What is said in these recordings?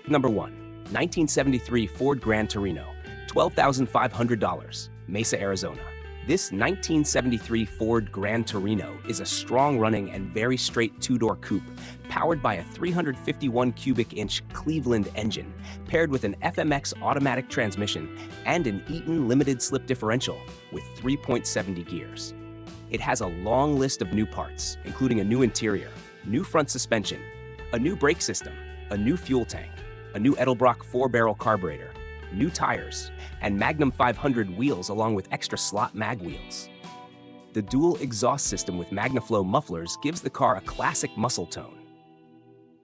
Number 1. 1973 Ford Gran Torino, $12,500, Mesa, Arizona. This 1973 Ford Gran Torino is a strong-running and very straight two-door coupe powered by a 351 cubic inch Cleveland engine paired with an FMX automatic transmission and an Eaton limited slip differential with 3.70 gears. It has a long list of new parts, including a new interior, new front suspension, a new brake system, a new fuel tank, a new Edelbrock 4-barrel carburetor, new tires, and Magnum 500 wheels along with extra slot mag wheels. The dual exhaust system with MagnaFlow mufflers gives the car a classic muscle tone.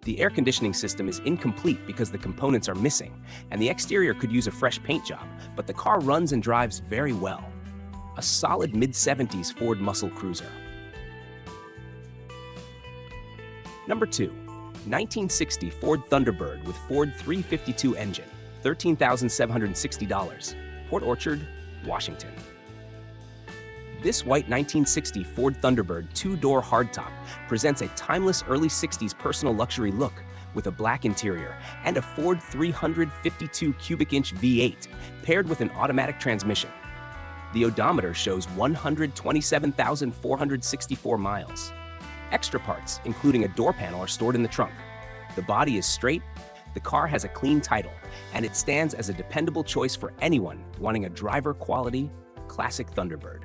The air conditioning system is incomplete because the components are missing, and the exterior could use a fresh paint job, but the car runs and drives very well. A solid mid-70s Ford muscle cruiser. Number 2. 1960 Ford Thunderbird with Ford 352 engine, $13,760, Port Orchard, Washington. This white 1960 Ford Thunderbird two-door hardtop presents a timeless early 60s personal luxury look with a black interior and a Ford 352 cubic inch V8 paired with an automatic transmission. The odometer shows 127,464 miles. Extra parts, including a door panel, are stored in the trunk. The body is straight, the car has a clean title, and it stands as a dependable choice for anyone wanting a driver-quality, classic Thunderbird.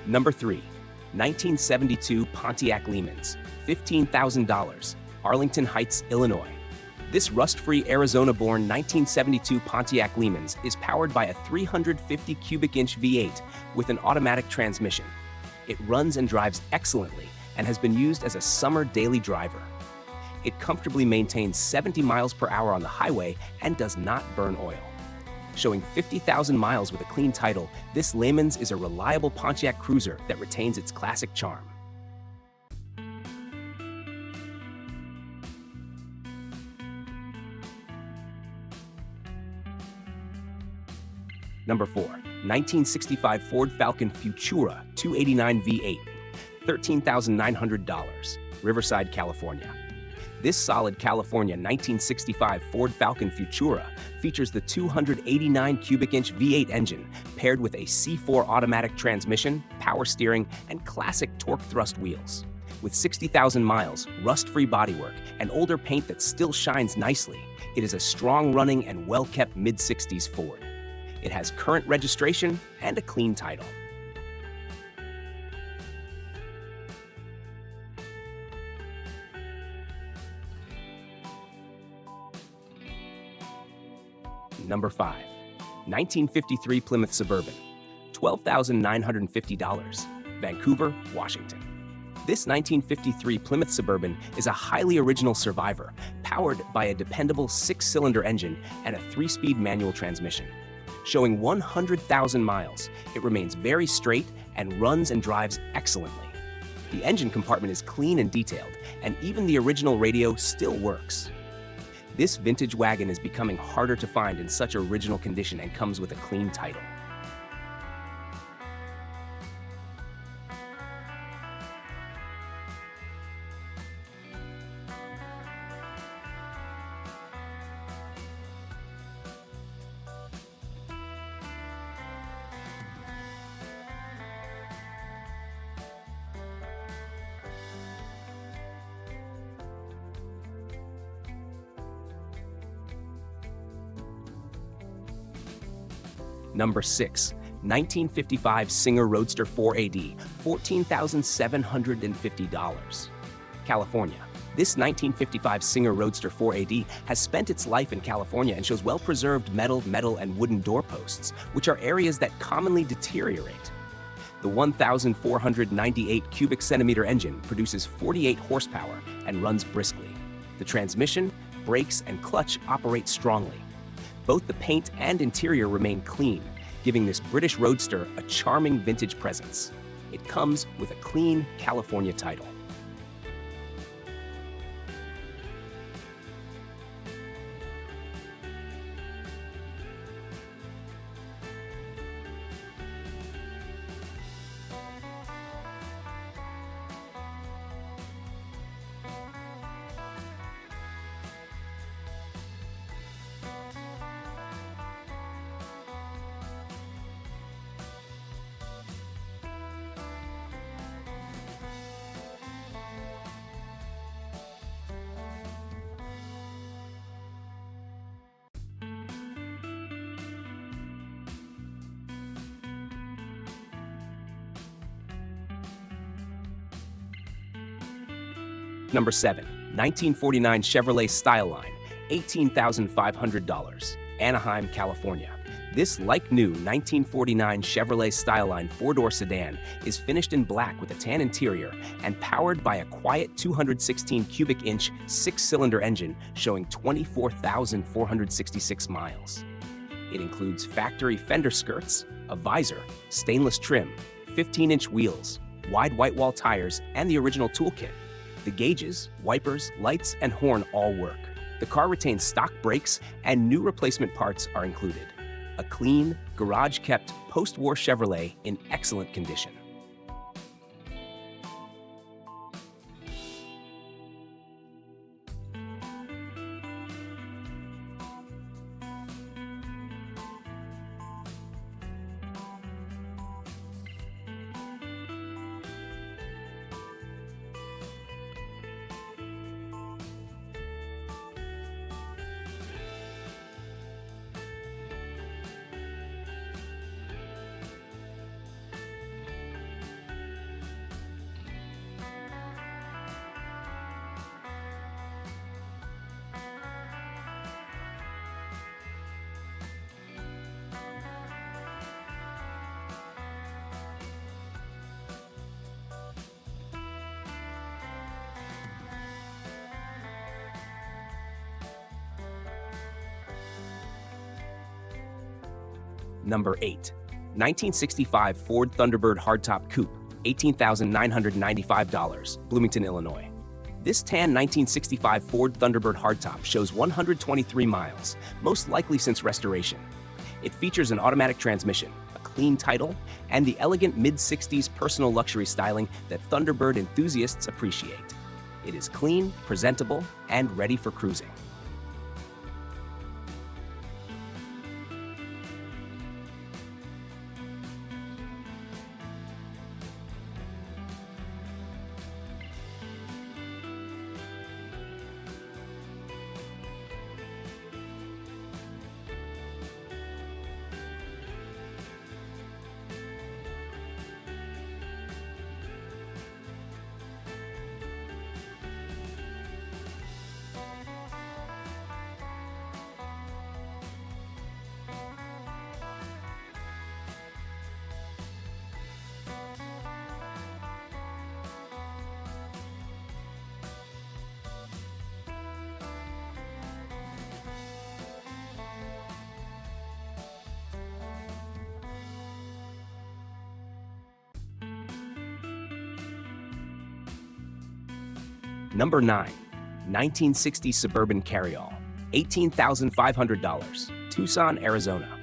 Number 3. 1972 Pontiac Lemans, $15,000, Arlington Heights, Illinois. This rust-free Arizona-born 1972 Pontiac Lemans is powered by a 350 cubic inch V8 with an automatic transmission. It runs and drives excellently and has been used as a summer daily driver. It comfortably maintains 70 miles per hour on the highway and does not burn oil. Showing 50,000 miles with a clean title, this Lemans is a reliable Pontiac cruiser that retains its classic charm. Number 4. 1965 Ford Falcon Futura 289 V8, $13,900, Riverside, California. This solid California 1965 Ford Falcon Futura features the 289 cubic inch V8 engine paired with a C4 automatic transmission, power steering, and classic torque thrust wheels. With 60,000 miles, rust-free bodywork, and older paint that still shines nicely, it is a strong-running and well-kept mid-60s Ford. It has current registration and a clean title. Number 5. 1953 Plymouth Suburban, $12,950, Vancouver, Washington. This 1953 Plymouth Suburban is a highly original survivor, powered by a dependable 6-cylinder engine and a 3-speed manual transmission. Showing 100,000 miles, it remains very straight and runs and drives excellently. The engine compartment is clean and detailed, and even the original radio still works. This vintage wagon is becoming harder to find in such original condition and comes with a clean title. Number 6. 1955 SINGER Roadster 4AD, $14,750, California. This 1955 Singer Roadster 4AD has spent its life in California and shows well-preserved metal, and wooden doorposts, which are areas that commonly deteriorate. The 1,498 cubic centimeter engine produces 48 horsepower and runs briskly. The transmission, brakes, and clutch operate strongly. Both the paint and interior remain clean, giving this British Roadster a charming vintage presence. It comes with a clean California title. Number 7. 1949 Chevrolet STYLELINE, $18,500, Anaheim, California. This like-new 1949 Chevrolet STYLELINE four-door sedan is finished in black with a tan interior and powered by a quiet 216 cubic inch six-cylinder engine showing 24,466 miles. It includes factory fender skirts, a visor, stainless trim, 15-inch wheels, wide white wall tires, and the original toolkit. The gauges, wipers, lights, and horn all work. The car retains stock brakes and new replacement parts are included. A clean, garage-kept, post-war Chevrolet in excellent condition. Number 8. 1965 Ford Thunderbird Hardtop Coupe, $18,995, Bloomington, Illinois. This tan 1965 Ford Thunderbird Hardtop shows 123 miles, most likely since restoration. It features an automatic transmission, a clean title, and the elegant mid-60s personal luxury styling that Thunderbird enthusiasts appreciate. It is clean, presentable, and ready for cruising. Number 9. 1960 Suburban Carryall, $18,500, Tucson, Arizona.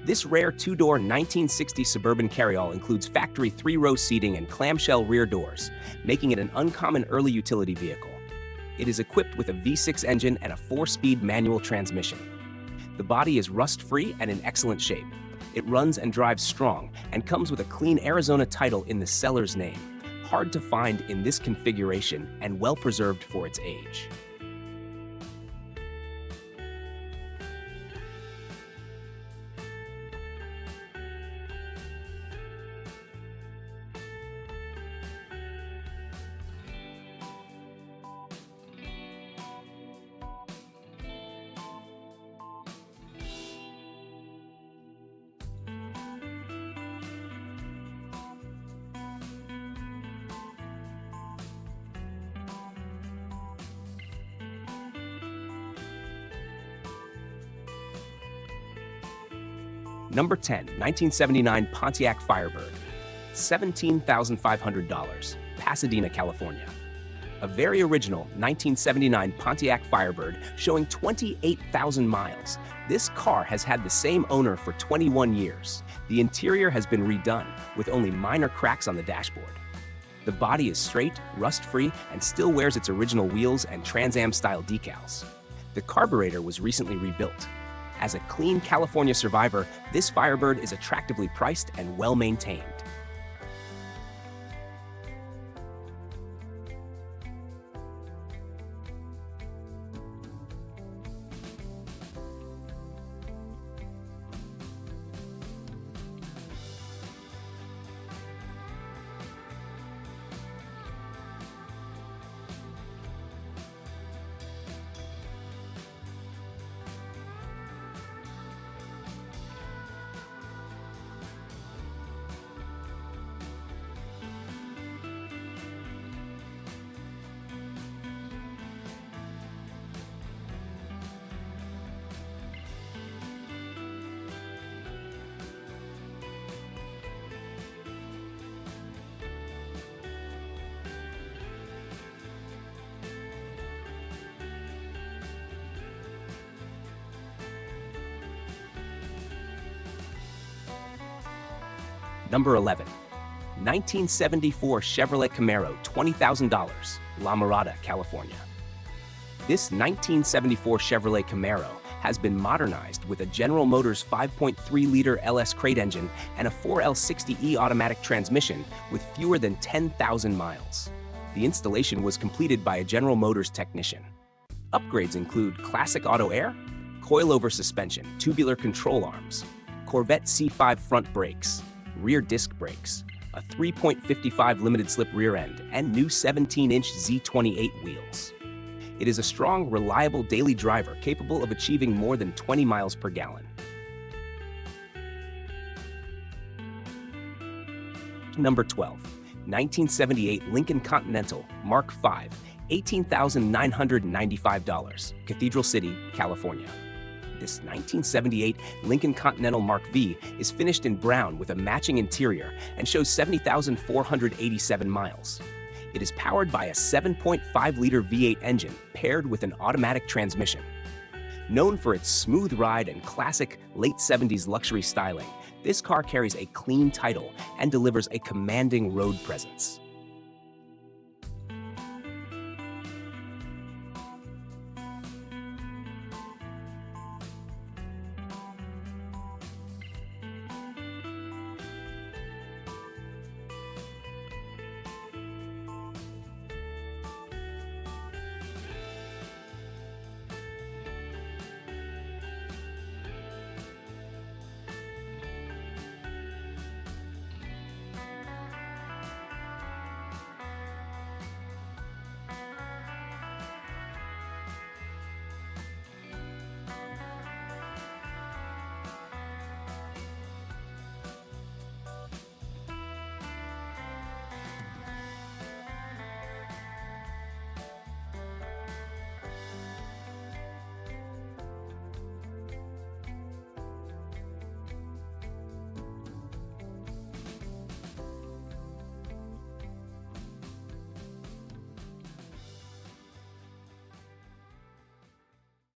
This rare two-door 1960 Suburban Carryall includes factory three-row seating and clamshell rear doors, making it an uncommon early utility vehicle. It is equipped with a V6 engine and a 4-speed manual transmission. The body is rust-free and in excellent shape. It runs and drives strong and comes with a clean Arizona title in the seller's name. Hard to find in this configuration and well preserved for its age. Number 10, 1979 Pontiac Firebird, $17,500, Pasadena, California. A very original 1979 Pontiac Firebird showing 28,000 miles. This car has had the same owner for 21 years. The interior has been redone, with only minor cracks on the dashboard. The body is straight, rust-free, and still wears its original wheels and Trans Am-style decals. The carburetor was recently rebuilt. As a clean California survivor, this Firebird is attractively priced and well-maintained. Number 11, 1974 Chevrolet Camaro, $20,000, La Mirada, California. This 1974 Chevrolet Camaro has been modernized with a General Motors 5.3-liter LS crate engine and a 4L60E automatic transmission with fewer than 10,000 miles. The installation was completed by a General Motors technician. Upgrades include classic auto air, coilover suspension, tubular control arms, Corvette C5 front brakes, rear disc brakes, a 3.55 limited slip rear end, and new 17-inch Z28 wheels. It is a strong, reliable daily driver capable of achieving more than 20 miles per gallon. Number 12, 1978 Lincoln Continental Mark V, $18,995, Cathedral City, California. This 1978 Lincoln Continental Mark V is finished in brown with a matching interior and shows 70,487 miles. It is powered by a 7.5-liter V8 engine paired with an automatic transmission. Known for its smooth ride and classic late 70s luxury styling, this car carries a clean title and delivers a commanding road presence.